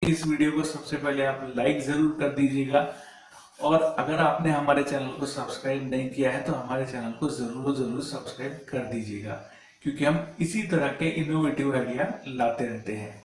इस video को सबसे पहले आप लाइक जरूर कर दीजिएगा, और अगर आपने हमारे चैनल को सब्सक्राइब नहीं किया है तो हमारे चैनल को जरूर सब्सक्राइब कर दीजिएगा, क्योंकि हम इसी तरह के इनोवेटिव आइडिया लाते रहते हैं।